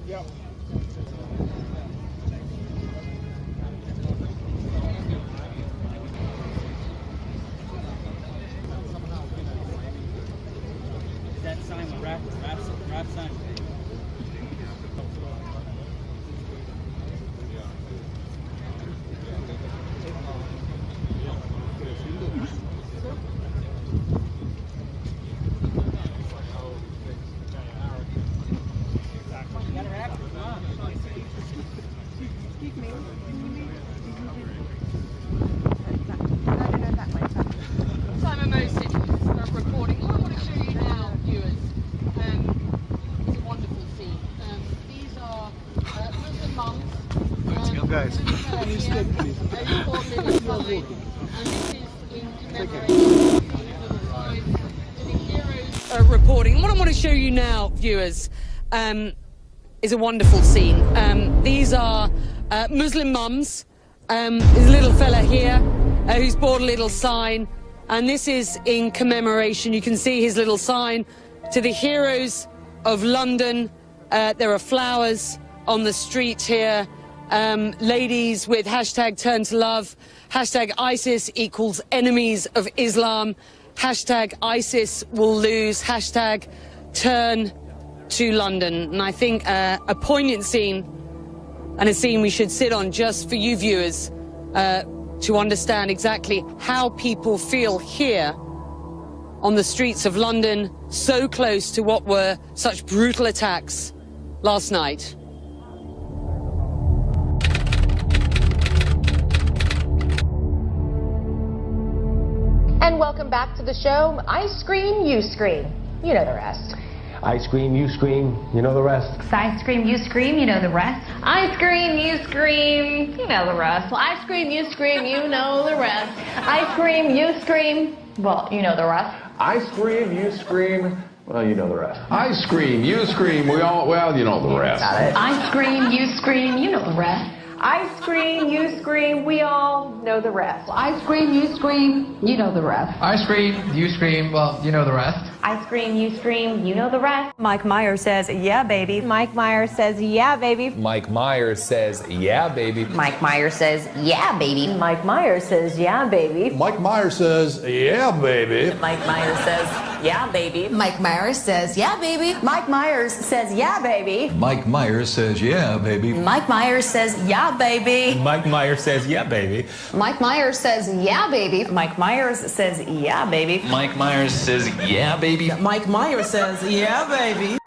Yep. That sign, rap sign. Simon Moses reporting. What I want to show you now, viewers, is a wonderful scene. These are Muslim mums. Let's go, guys. Please stick, please. And this is in commemoration to the heroes. Reporting. What I want to show you now, viewers, is a wonderful scene. These are Muslim mums. There's a little fella here who's bought a little sign, and this is in commemoration. You can see his little sign to the heroes of London. There are flowers on the street here. Ladies with hashtag turn to love, hashtag ISIS equals enemies of Islam, hashtag ISIS will lose, hashtag turn to London. And I think a poignant scene, and a scene we should sit on just for you viewers to understand exactly how people feel here on the streets of London, so close to what were such brutal attacks last night. And welcome back to the show. I scream, you scream. You know the rest. I scream, you scream, you know the rest. I scream, you scream, you know the rest. I scream, you scream. You know the rest. Well, I scream, you scream, you know the rest. I scream, you scream. Well, you know the rest. I scream, you scream, well, you know the rest. I scream, you scream, well, you know the rest. Got it. I scream, you scream, you know the rest. I scream, you scream. We all know the rest. I scream, you scream, you know the rest. I scream, you scream, well, you know the rest. I scream, you scream. You know the rest. Mike Myers says, yeah, baby. Mike Myers says, yeah, baby. Mike Myers says, yeah, baby. Mike Myers says, yeah, baby. Mike Myers says, yeah, baby. Mike Myers says, yeah, baby. Mike Myers says, yeah, baby. Mike Myers says, yeah, baby. Mike Myers says, yeah, baby. Mike Myers says, yeah, baby. Mike Myers says, yeah, baby. Mike Myers says, yeah, baby. Mike Myers says, yeah, baby. Mike Myers says, yeah, baby. Mike Myers says, yeah, baby. Mike Myers says, yeah, baby.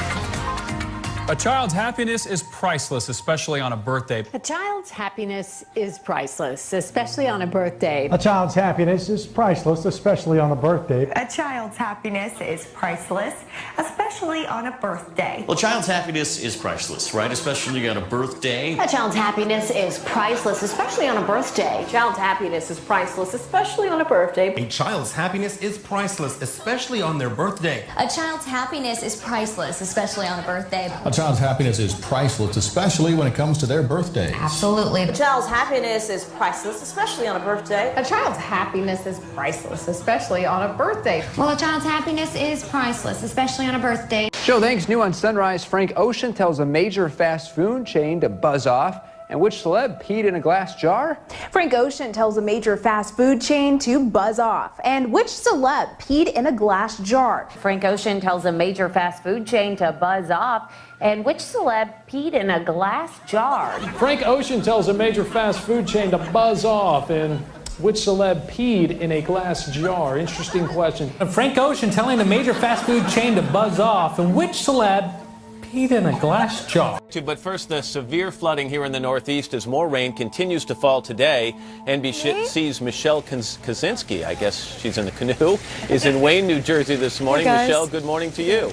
A child's happiness is priceless, especially on a birthday. A child's happiness is priceless, especially on a birthday. A child's happiness is priceless, especially on a birthday. A child's happiness is priceless, especially on a birthday. Well, a child's happiness is priceless, right? Especially on a birthday. A child's happiness is priceless, especially on a birthday. A child's happiness is priceless, especially on a birthday. A child's happiness is priceless, especially on their birthday. A child's happiness is priceless, especially on a birthday. A child's happiness is priceless, especially when it comes to their birthday. Absolutely. A child's happiness is priceless, especially on a birthday. A child's happiness is priceless, especially on a birthday. Well, a child's happiness is priceless, especially on a birthday. Joe, thanks. New on Sunrise, Frank Ocean tells a major fast food chain to buzz off. And which celeb peed in a glass jar? Frank Ocean tells a major fast food chain to buzz off. And which celeb peed in a glass jar? Frank Ocean tells a major fast food chain to buzz off. And which celeb peed in a glass jar? Frank Ocean tells a major fast food chain to buzz off. And which celeb peed in a glass jar? Interesting question. Frank Ocean telling the major fast food chain to buzz off, and which celeb peed in a glass jar? But first, the severe flooding here in the Northeast as more rain continues to fall today. NBC's Michelle Kaczynski, I guess she's in the canoe, is in Wayne, New Jersey this morning. Hey, Michelle, good morning to you.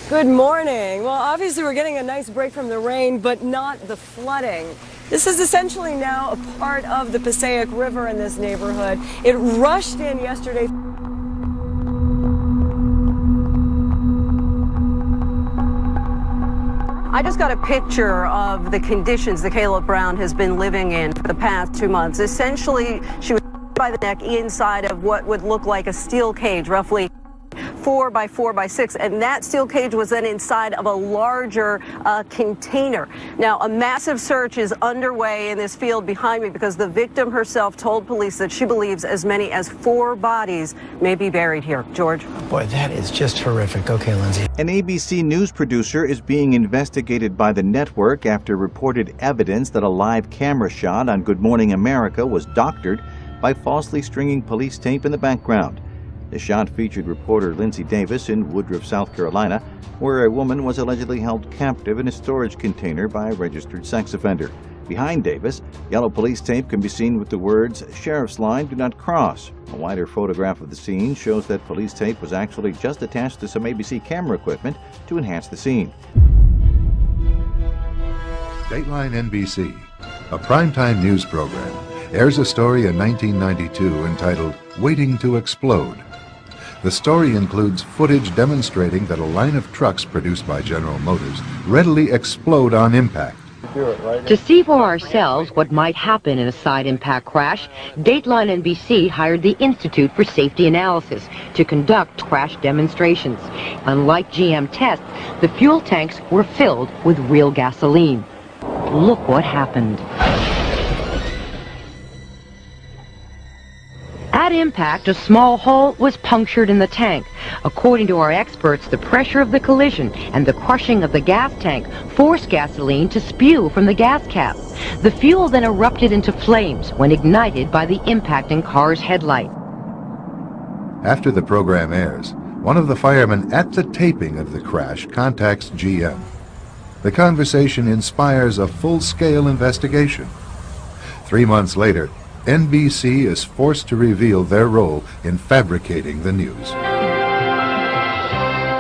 Good morning. Well, obviously we're getting a nice break from the rain, but not the flooding. This is essentially now a part of the Passaic River in this neighborhood. It rushed in yesterday. I just got a picture of the conditions that Caleb Brown has been living in for the past 2 months. Essentially, she was by by the neck inside of what would look like a steel cage, roughly 4 by 4 by 6, and that steel cage was then inside of a larger container. Now, a massive search is underway in this field behind me because the victim herself told police that she believes as many as 4 bodies may be buried here. George? Boy, that is just horrific. Okay, Lindsay. An ABC News producer is being investigated by the network after reported evidence that a live camera shot on Good Morning America was doctored by falsely stringing police tape in the background. The shot featured reporter Lindsay Davis in Woodruff, South Carolina, where a woman was allegedly held captive in a storage container by a registered sex offender. Behind Davis, yellow police tape can be seen with the words, "Sheriff's Line, do not cross." A wider photograph of the scene shows that police tape was actually just attached to some ABC camera equipment to enhance the scene. Dateline NBC, a primetime news program, airs a story in 1992 entitled Waiting to Explode. The story includes footage demonstrating that a line of trucks produced by General Motors readily explode on impact. To see for ourselves what might happen in a side impact crash, Dateline NBC hired the Institute for Safety Analysis to conduct crash demonstrations. Unlike GM tests, the fuel tanks were filled with real gasoline. Look what happened. At impact, a small hole was punctured in the tank. According to our experts, the pressure of the collision and the crushing of the gas tank forced gasoline to spew from the gas cap. The fuel then erupted into flames when ignited by the impacting car's headlight. After the program airs, one of the firemen at the taping of the crash contacts GM. The conversation inspires a full-scale investigation. 3 months later, NBC is forced to reveal their role in fabricating the news.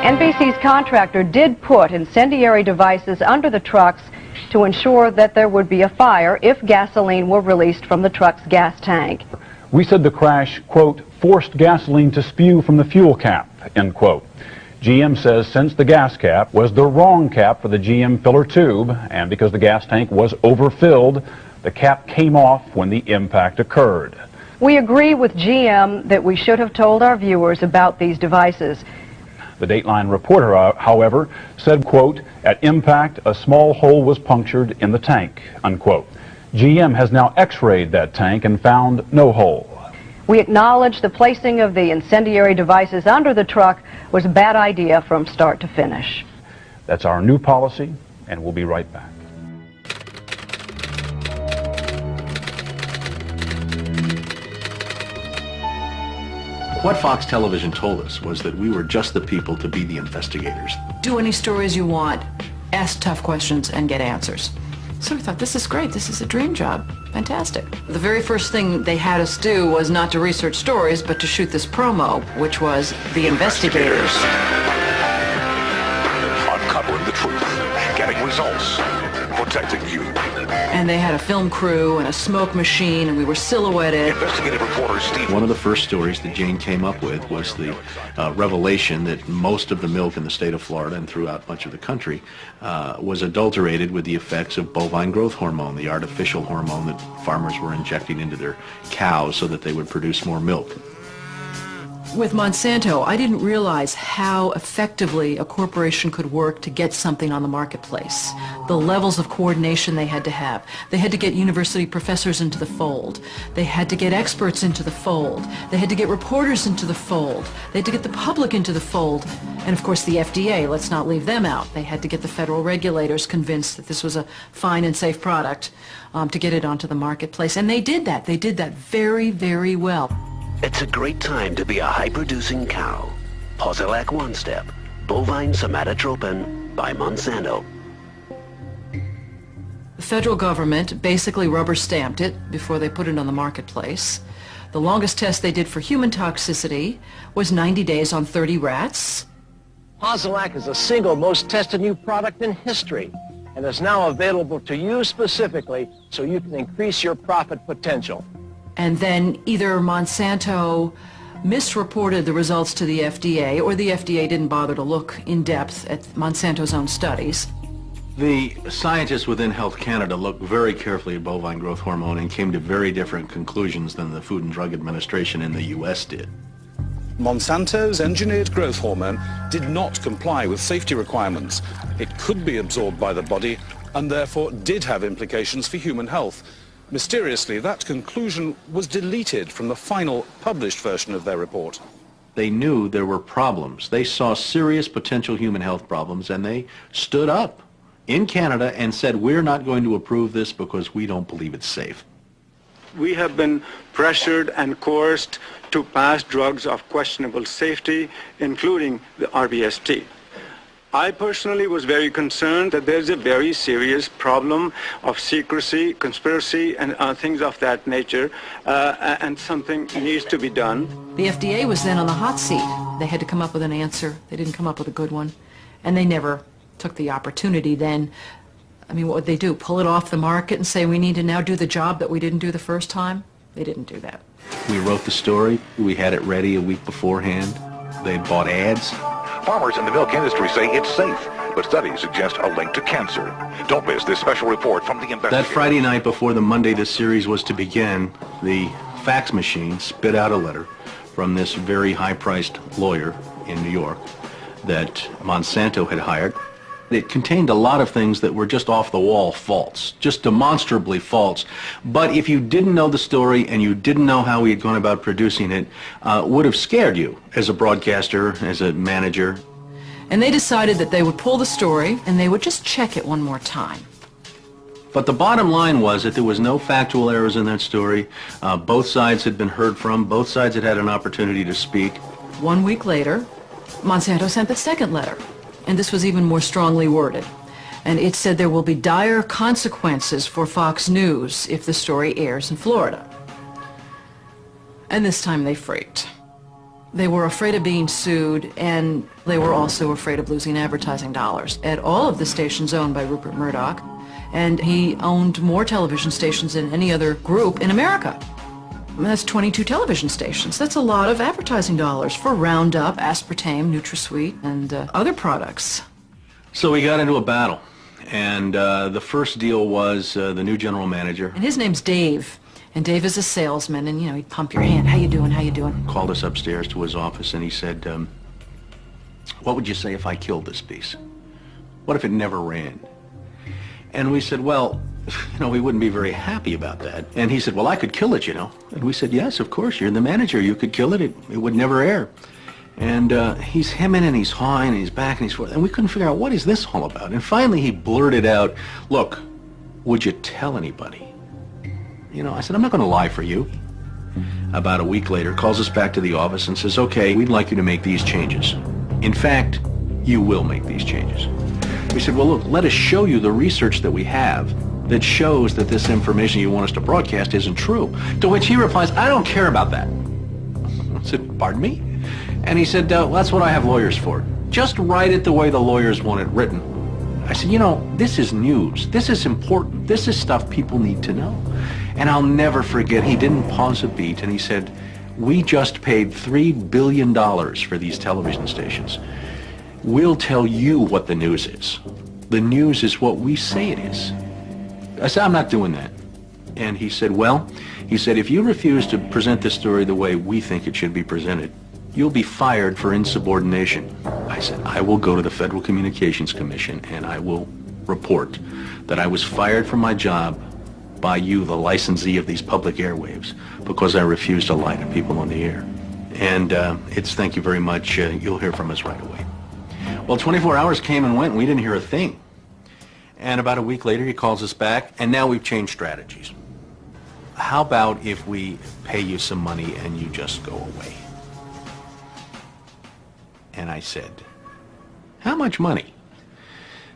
NBC's contractor did put incendiary devices under the trucks to ensure that there would be a fire if gasoline were released from the truck's gas tank. We said the crash, quote, forced gasoline to spew from the fuel cap, end quote. GM says since the gas cap was the wrong cap for the GM filler tube, and because the gas tank was overfilled, the cap came off when the impact occurred. We agree with GM that we should have told our viewers about these devices. The Dateline reporter, however, said, quote, at impact, a small hole was punctured in the tank, unquote. GM has now x-rayed that tank and found no hole. We acknowledge the placing of the incendiary devices under the truck was a bad idea from start to finish. That's our new policy, and we'll be right back. What Fox Television told us was that we were just the people to be the investigators. Do any stories you want, ask tough questions, and get answers. So we thought, this is great, this is a dream job, fantastic. The very first thing they had us do was not to research stories, but to shoot this promo, which was The Investigators. Uncovering the truth, getting results, protecting you. And they had a film crew and a smoke machine, and we were silhouetted. Investigative reporter Steve. One of the first stories that Jane came up with was the revelation that most of the milk in the state of Florida and throughout much of the country was adulterated with the effects of bovine growth hormone, the artificial hormone that farmers were injecting into their cows so that they would produce more milk. With Monsanto, I didn't realize how effectively a corporation could work to get something on the marketplace. The levels of coordination they had to have. They had to get university professors into the fold. They had to get experts into the fold. They had to get reporters into the fold. They had to get the public into the fold. And of course the FDA, let's not leave them out. They had to get the federal regulators convinced that this was a fine and safe product to get it onto the marketplace. And they did that. They did that very, very well. It's a great time to be a high-producing cow. Posilac One Step, bovine somatotropin by Monsanto. The federal government basically rubber-stamped it before they put it on the marketplace. The longest test they did for human toxicity was 90 days on 30 rats. Posilac is the single most tested new product in history and is now available to you specifically so you can increase your profit potential. And then either Monsanto misreported the results to the FDA, or the FDA didn't bother to look in depth at Monsanto's own studies. The scientists within Health Canada looked very carefully at bovine growth hormone and came to very different conclusions than the Food and Drug Administration in the U.S. did. Monsanto's engineered growth hormone did not comply with safety requirements. It could be absorbed by the body and therefore did have implications for human health. Mysteriously, that conclusion was deleted from the final published version of their report. They knew there were problems. They saw serious potential human health problems, and they stood up in Canada and said, we're not going to approve this because we don't believe it's safe. We have been pressured and coerced to pass drugs of questionable safety, including the RBST. I personally was very concerned that there's a very serious problem of secrecy, conspiracy, and things of that nature, and something needs to be done. The FDA was then on the hot seat. They had to come up with an answer. They didn't come up with a good one, and they never took the opportunity then. I mean, what would they do? Pull it off the market and say we need to now do the job that we didn't do the first time? They didn't do that. We wrote the story. We had it ready a week beforehand. They bought ads. Farmers in the milk industry say it's safe, but studies suggest a link to cancer. Don't miss this special report from the investigator. That Friday night before the Monday this series was to begin, the fax machine spit out a letter from this very high-priced lawyer in New York that Monsanto had hired. It contained a lot of things that were just off-the-wall false, just demonstrably false. But if you didn't know the story and you didn't know how he had gone about producing it, would have scared you as a broadcaster, as a manager. And they decided that they would pull the story and they would just check it one more time. But the bottom line was that there was no factual errors in that story. Both sides had been heard from. Both sides had had an opportunity to speak. 1 week later, Monsanto sent the second letter. And this was even more strongly worded. And it said there will be dire consequences for Fox News if the story airs in Florida. And this time they freaked. They were afraid of being sued, and they were also afraid of losing advertising dollars at all of the stations owned by Rupert Murdoch. And he owned more television stations than any other group in America. I mean, that's 22 television stations. That's a lot of advertising dollars for Roundup, aspartame, NutraSweet, and other products. So we got into a battle, and the first deal was the new general manager. And his name's Dave, and Dave is a salesman, and, you know, he'd pump your hand. How you doing, how you doing? Called us upstairs to his office, and he said, what would you say if I killed this piece? What if it never ran? And we said, well, you know, we wouldn't be very happy about that. And he said, well, I could kill it, you know. And we said, yes, of course, you're the manager. You could kill it. It would never air. And he's hemming and he's hawing and he's back and he's forth. And we couldn't figure out, what is this all about? And finally he blurted out, look, would you tell anybody? You know, I said, I'm not going to lie for you. About a week later, calls us back to the office and says, okay, we'd like you to make these changes. In fact, you will make these changes. We said, well, look, let us show you the research that we have that shows that this information you want us to broadcast isn't true. To which he replies, I don't care about that. I said, pardon me? And he said, well, that's what I have lawyers for. Just write it the way the lawyers want it written. I said, you know, this is news. This is important. This is stuff people need to know. And I'll never forget, he didn't pause a beat, and he said, we just paid $3 billion for these television stations. We'll tell you what the news is. The news is what we say it is. I said, I'm not doing that. And he said, well, he said, if you refuse to present this story the way we think it should be presented, you'll be fired for insubordination. I said, I will go to the Federal Communications Commission and I will report that I was fired from my job by you, the licensee of these public airwaves, because I refused to lie to people on the air. And it's thank you very much. You'll hear from us right away. Well, 24 hours came and went and we didn't hear a thing. And about a week later, he calls us back, and now we've changed strategies. How about if we pay you some money and you just go away? And I said, how much money?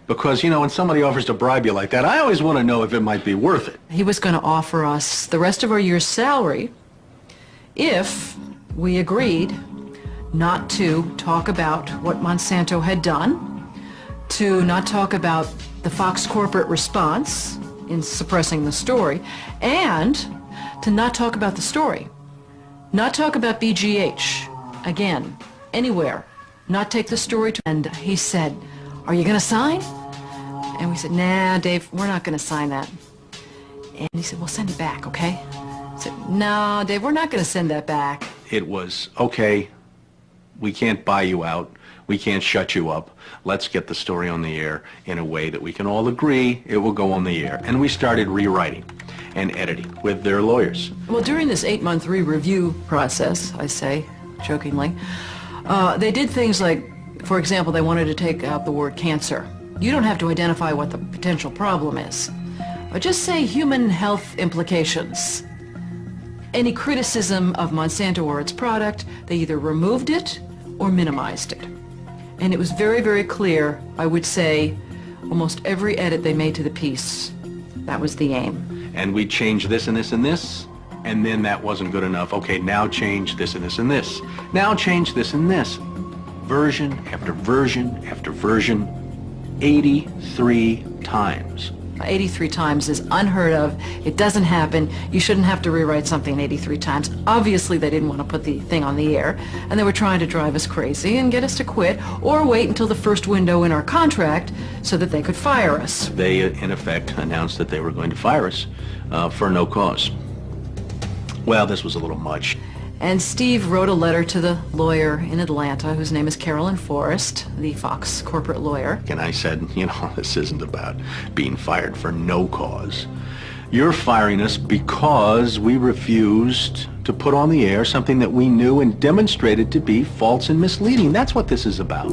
Because, you know, when somebody offers to bribe you like that, I always want to know if it might be worth it. He was going to offer us the rest of our year's salary if we agreed not to talk about what Monsanto had done, to not talk about the Fox corporate response in suppressing the story, and to not talk about the story. Not talk about BGH, again, anywhere. Not take the story to... And he said, are you going to sign? And we said, nah, Dave, we're not going to sign that. And he said, well, send it back, okay? I said, no, Dave, we're not going to send that back. It was, okay, we can't buy you out. We can't shut you up. Let's get the story on the air in a way that we can all agree it will go on the air. And we started rewriting and editing with their lawyers. Well, during this 8-month re-review process, I say, jokingly, they did things like, for example, they wanted to take out the word cancer. You don't have to identify what the potential problem is. Just say human health implications. Any criticism of Monsanto or its product, they either removed it or minimized it. And it was very, very clear, I would say, almost every edit they made to the piece, that was the aim. And we changed this and this and this, and then that wasn't good enough. Okay, now change this and this and this. Now change this and this. Version after version after version, 83 times. 83 times is unheard of. It doesn't happen. You shouldn't have to rewrite something 83 times. Obviously, they didn't want to put the thing on the air, and they were trying to drive us crazy and get us to quit or wait until the first window in our contract so that they could fire us. They, in effect, announced that they were going to fire us for no cause. Well, this was a little much. And Steve wrote a letter to the lawyer in Atlanta, whose name is Carolyn Forrest, the Fox corporate lawyer. And I said, you know, this isn't about being fired for no cause. You're firing us because we refused to put on the air something that we knew and demonstrated to be false and misleading. That's what this is about.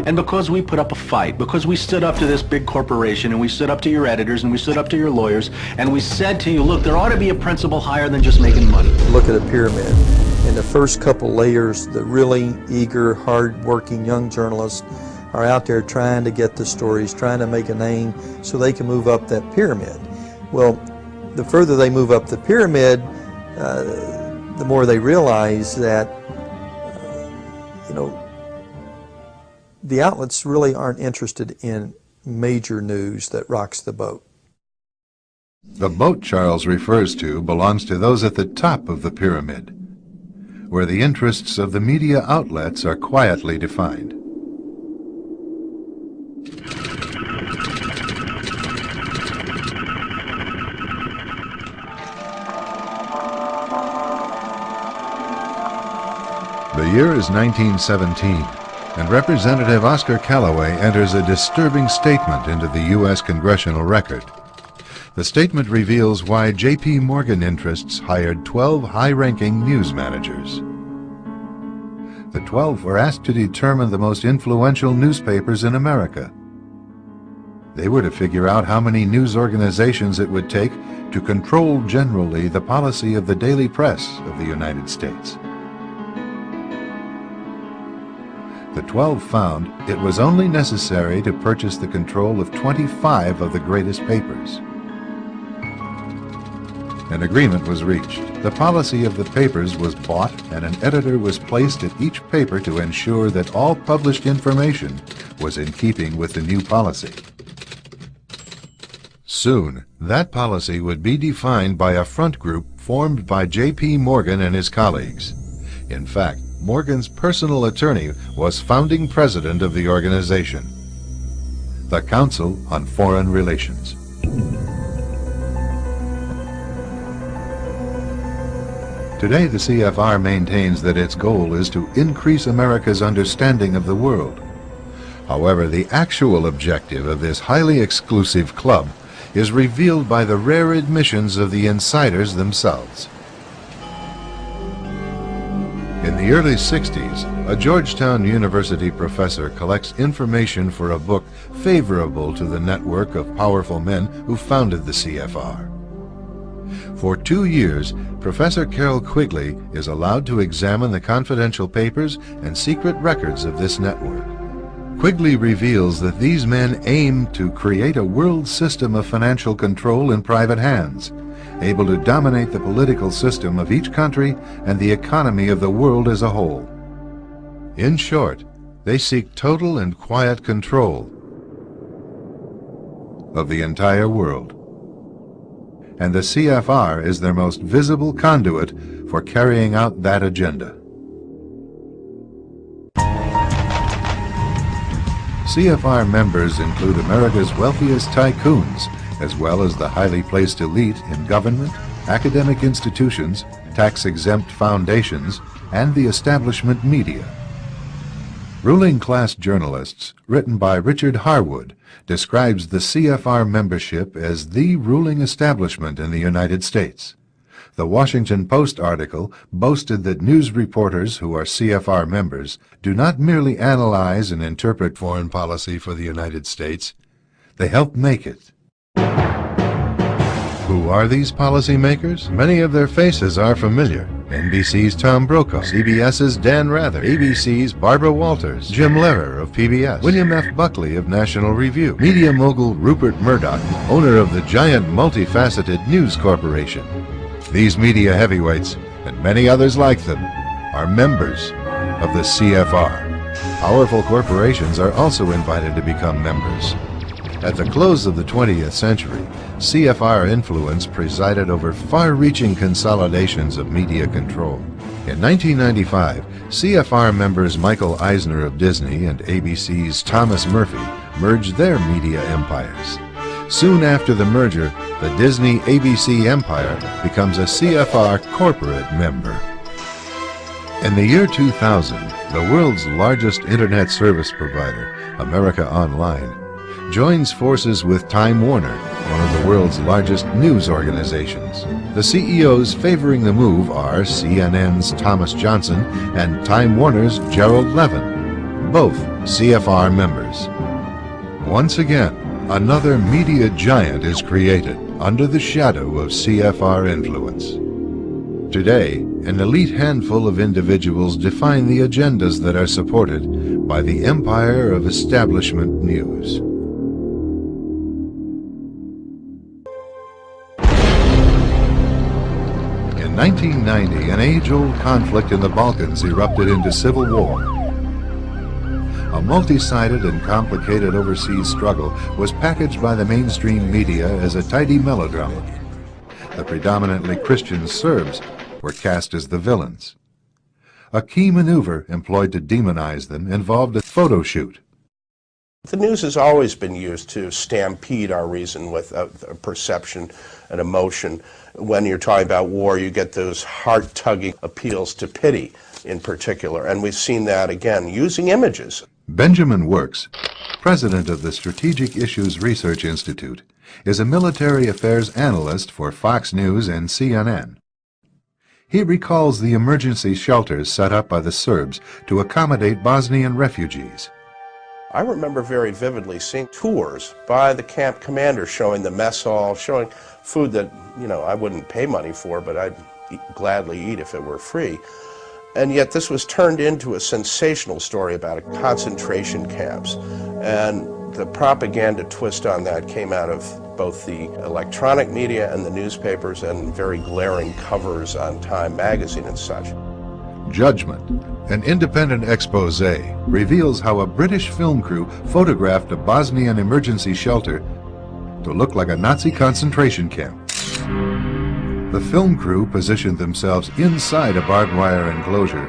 And because we put up a fight, because we stood up to this big corporation, and we stood up to your editors, and we stood up to your lawyers, and we said to you, look, there ought to be a principle higher than just making money. Look at a pyramid. In the first couple layers, the really eager, hard-working young journalists are out there trying to get the stories, trying to make a name so they can move up that pyramid. Well, the further they move up the pyramid, the more they realize that, you know, the outlets really aren't interested in major news that rocks the boat. The boat Charles refers to belongs to those at the top of the pyramid, where the interests of the media outlets are quietly defined. The year is 1917, and Representative Oscar Callaway enters a disturbing statement into the U.S. Congressional Record. The statement reveals why J.P. Morgan interests hired 12 high-ranking news managers. The 12 were asked to determine the most influential newspapers in America. They were to figure out how many news organizations it would take to control generally the policy of the daily press of the United States. The 12 found it was only necessary to purchase the control of 25 of the greatest papers. An agreement was reached. The policy of the papers was bought, and an editor was placed at each paper to ensure that all published information was in keeping with the new policy. Soon, that policy would be defined by a front group formed by J.P. Morgan and his colleagues. In fact, Morgan's personal attorney was founding president of the organization, the Council on Foreign Relations. Today, the CFR maintains that its goal is to increase America's understanding of the world. However, the actual objective of this highly exclusive club is revealed by the rare admissions of the insiders themselves. In the early 60s, a Georgetown University professor collects information for a book favorable to the network of powerful men who founded the CFR. For 2 years, Professor Carroll Quigley is allowed to examine the confidential papers and secret records of this network. Quigley reveals that these men aim to create a world system of financial control in private hands, able to dominate the political system of each country and the economy of the world as a whole. In short, they seek total and quiet control of the entire world. And the CFR is their most visible conduit for carrying out that agenda. CFR members include America's wealthiest tycoons, as well as the highly placed elite in government, academic institutions, tax-exempt foundations, and the establishment media. Ruling Class Journalists, written by Richard Harwood, describes the CFR membership as the ruling establishment in the United States. The Washington Post article boasted that news reporters who are CFR members do not merely analyze and interpret foreign policy for the United States, they help make it. Who are these policymakers? Many of their faces are familiar. NBC's Tom Brokaw, CBS's Dan Rather, ABC's Barbara Walters, Jim Lehrer of PBS, William F. Buckley of National Review, media mogul Rupert Murdoch, owner of the giant multifaceted News Corporation. These media heavyweights, and many others like them, are members of the CFR. Powerful corporations are also invited to become members. At the close of the 20th century, CFR influence presided over far-reaching consolidations of media control. In 1995, CFR members Michael Eisner of Disney and ABC's Thomas Murphy merged their media empires. Soon after the merger, the Disney-ABC empire becomes a CFR corporate member. In the year 2000, the world's largest internet service provider, America Online, joins forces with Time Warner, one of the world's largest news organizations. The CEOs favoring the move are CNN's Thomas Johnson and Time Warner's Gerald Levin, both CFR members. Once again, another media giant is created under the shadow of CFR influence. Today, an elite handful of individuals define the agendas that are supported by the empire of establishment news. In 1990, an age-old conflict in the Balkans erupted into civil war. A multi-sided and complicated overseas struggle was packaged by the mainstream media as a tidy melodrama. The predominantly Christian Serbs were cast as the villains. A key maneuver employed to demonize them involved a photo shoot. The news has always been used to stampede our reason with a perception and emotion. When you're talking about war, you get those heart-tugging appeals to pity in particular, and we've seen that again using images. Benjamin Works, president of the Strategic Issues Research Institute, is a military affairs analyst for Fox News and CNN. He recalls the emergency shelters set up by the Serbs to accommodate Bosnian refugees. I remember very vividly seeing tours by the camp commander showing the mess hall, showing food that, I wouldn't pay money for, but I'd gladly eat if it were free. And yet this was turned into a sensational story about concentration camps. And the propaganda twist on that came out of both the electronic media and the newspapers and very glaring covers on Time magazine and such. Judgment, an independent expose, reveals how a British film crew photographed a Bosnian emergency shelter to look like a Nazi concentration camp. The film crew positioned themselves inside a barbed wire enclosure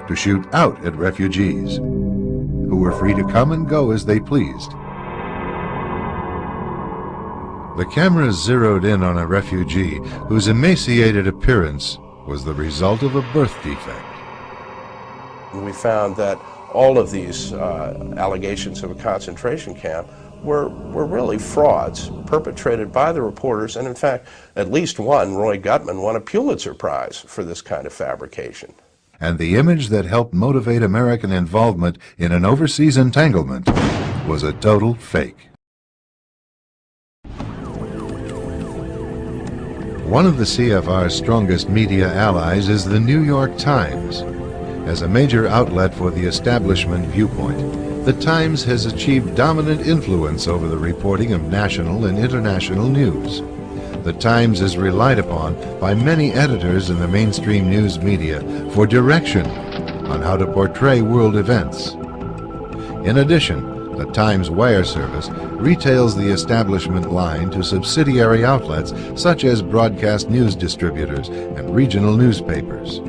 to shoot out at refugees, who were free to come and go as they pleased. The cameras zeroed in on a refugee whose emaciated appearance was the result of a birth defect. We found that all of these allegations of a concentration camp were really frauds perpetrated by the reporters, and in fact, at least one, Roy Gutman, won a Pulitzer Prize for this kind of fabrication. And the image that helped motivate American involvement in an overseas entanglement was a total fake. One of the CFR's strongest media allies is the New York Times. As a major outlet for the establishment viewpoint, the Times has achieved dominant influence over the reporting of national and international news. The Times is relied upon by many editors in the mainstream news media for direction on how to portray world events. In addition, the Times wire service retails the establishment line to subsidiary outlets such as broadcast news distributors and regional newspapers.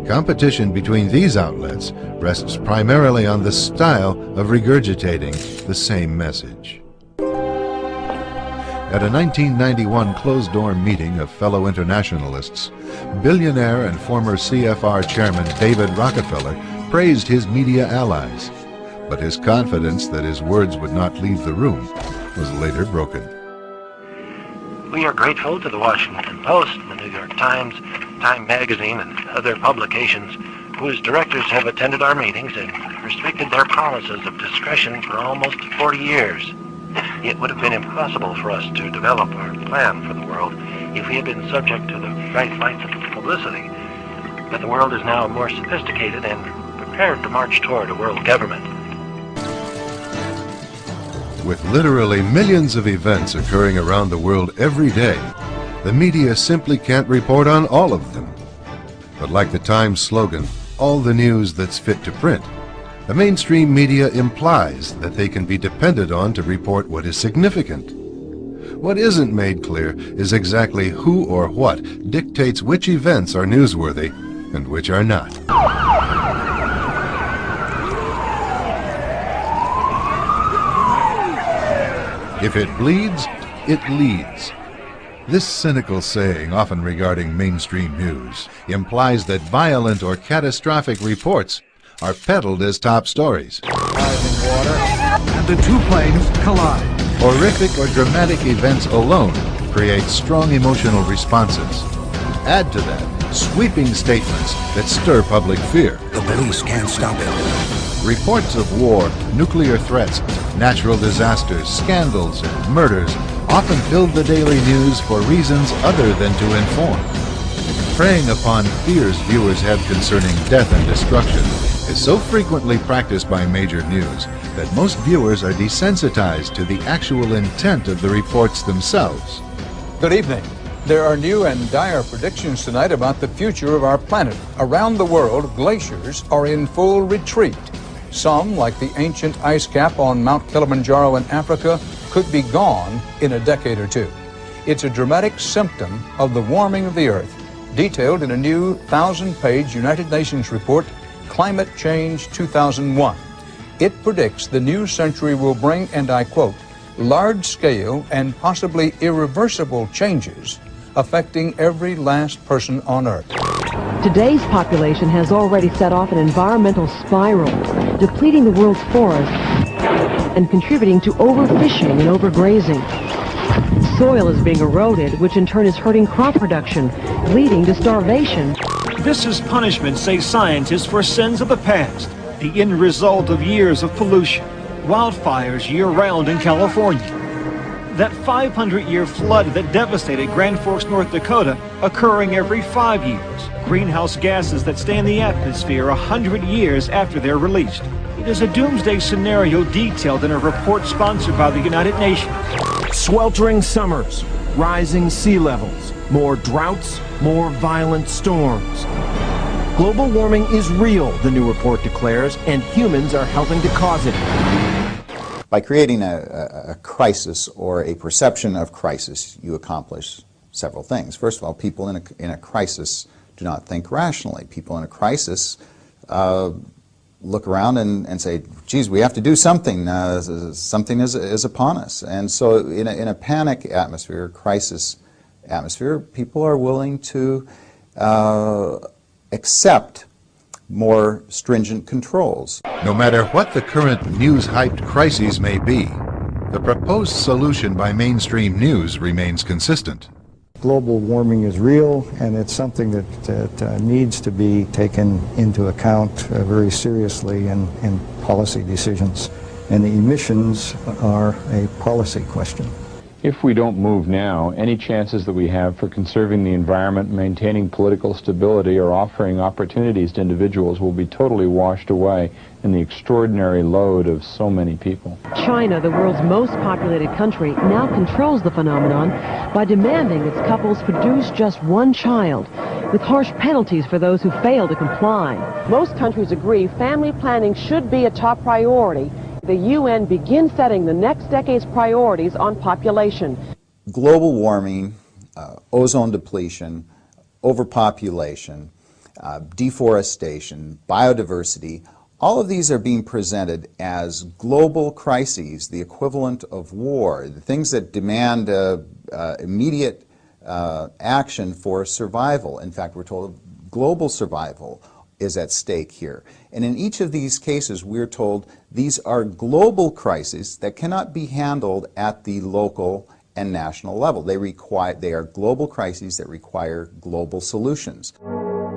Competition between these outlets rests primarily on the style of regurgitating the same message. At a 1991 closed-door meeting of fellow internationalists, billionaire and former CFR chairman David Rockefeller praised his media allies, but his confidence that his words would not leave the room was later broken. We are grateful to the Washington Post, the New York Times, Time Magazine, and other publications whose directors have attended our meetings and restricted their promises of discretion for almost 40 years. It would have been impossible for us to develop our plan for the world if we had been subject to the bright lights of publicity. But the world is now more sophisticated and prepared to march toward a world government. With literally millions of events occurring around the world every day, the media simply can't report on all of them. But like the Times slogan, all the news that's fit to print, the mainstream media implies that they can be depended on to report what is significant. What isn't made clear is exactly who or what dictates which events are newsworthy and which are not. If it bleeds, it leads. This cynical saying, often regarding mainstream news, implies that violent or catastrophic reports are peddled as top stories. And the two planes collide. Horrific or dramatic events alone create strong emotional responses. Add to that sweeping statements that stir public fear. The police can't stop it. Reports of war, nuclear threats, natural disasters, scandals, and murders often filled the daily news for reasons other than to inform. Preying upon fears viewers have concerning death and destruction is so frequently practiced by major news that most viewers are desensitized to the actual intent of the reports themselves. Good evening. There are new and dire predictions tonight about the future of our planet. Around the world, glaciers are in full retreat. Some, like the ancient ice cap on Mount Kilimanjaro in Africa, could be gone in a decade or two. It's a dramatic symptom of the warming of the Earth, detailed in a new 1,000-page United Nations report, Climate Change 2001. It predicts the new century will bring, and I quote, large-scale and possibly irreversible changes affecting every last person on Earth. Today's population has already set off an environmental spiral, depleting the world's forests and contributing to overfishing and overgrazing. Soil is being eroded, which in turn is hurting crop production, leading to starvation. This is punishment, say scientists, for sins of the past, the end result of years of pollution, wildfires year-round in California. That 500-year flood that devastated Grand Forks, North Dakota, occurring every 5 years. Greenhouse gases that stay in the atmosphere 100 years after they're released. It is a doomsday scenario detailed in a report sponsored by the United Nations. Sweltering summers, rising sea levels, more droughts, more violent storms. Global warming is real, the new report declares, and humans are helping to cause it. By creating a crisis or a perception of crisis, you accomplish several things. First of all, people in a crisis do not think rationally. People in a crisis look around and say, geez, we have to do something. Something is upon us. And so in a panic atmosphere, crisis atmosphere, people are willing to accept more stringent controls. No matter what the current news-hyped crises may be, the proposed solution by mainstream news remains consistent. Global warming is real, and it's something that needs to be taken into account very seriously in policy decisions. And the emissions are a policy question. If we don't move now, any chances that we have for conserving the environment, maintaining political stability, or offering opportunities to individuals will be totally washed away in the extraordinary load of so many people. China, the world's most populated country, now controls the phenomenon by demanding its couples produce just one child, with harsh penalties for those who fail to comply. Most countries agree family planning should be a top priority. The UN begins setting the next decade's priorities on population. Global warming, ozone depletion, overpopulation, deforestation, biodiversity. All of these are being presented as global crises, the equivalent of war, the things that demand immediate action for survival. In fact, we're told global survival is at stake here. And in each of these cases, we're told these are global crises that cannot be handled at the local and national level. They are global crises that require global solutions.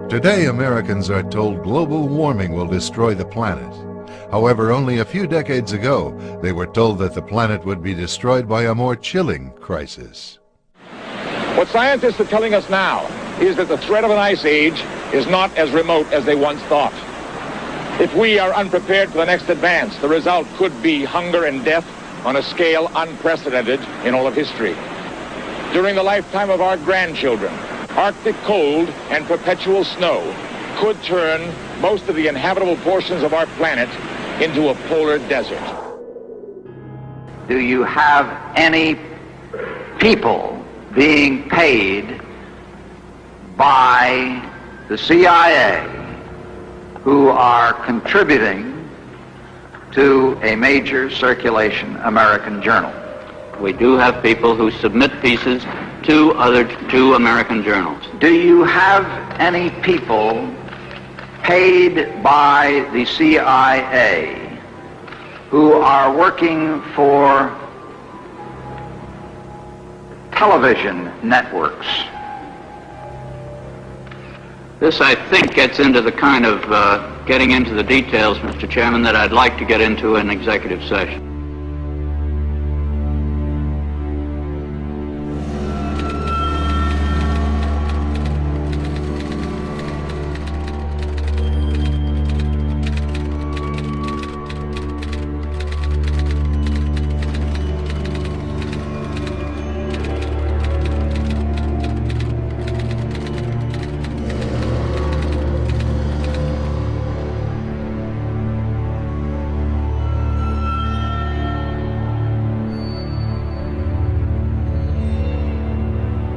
Today, Americans are told global warming will destroy the planet. However, only a few decades ago, they were told that the planet would be destroyed by a more chilling crisis. What scientists are telling us now is that the threat of an ice age is not as remote as they once thought. If we are unprepared for the next advance, the result could be hunger and death on a scale unprecedented in all of history. During the lifetime of our grandchildren, Arctic cold and perpetual snow could turn most of the inhabitable portions of our planet into a polar desert. Do you have any people being paid by the CIA who are contributing to a major circulation American journal? We do have people who submit pieces to American journals. Do you have any people paid by the CIA who are working for television networks? This, I think, gets into the kind of getting into the details, Mr. Chairman, that I'd like to get into in executive session.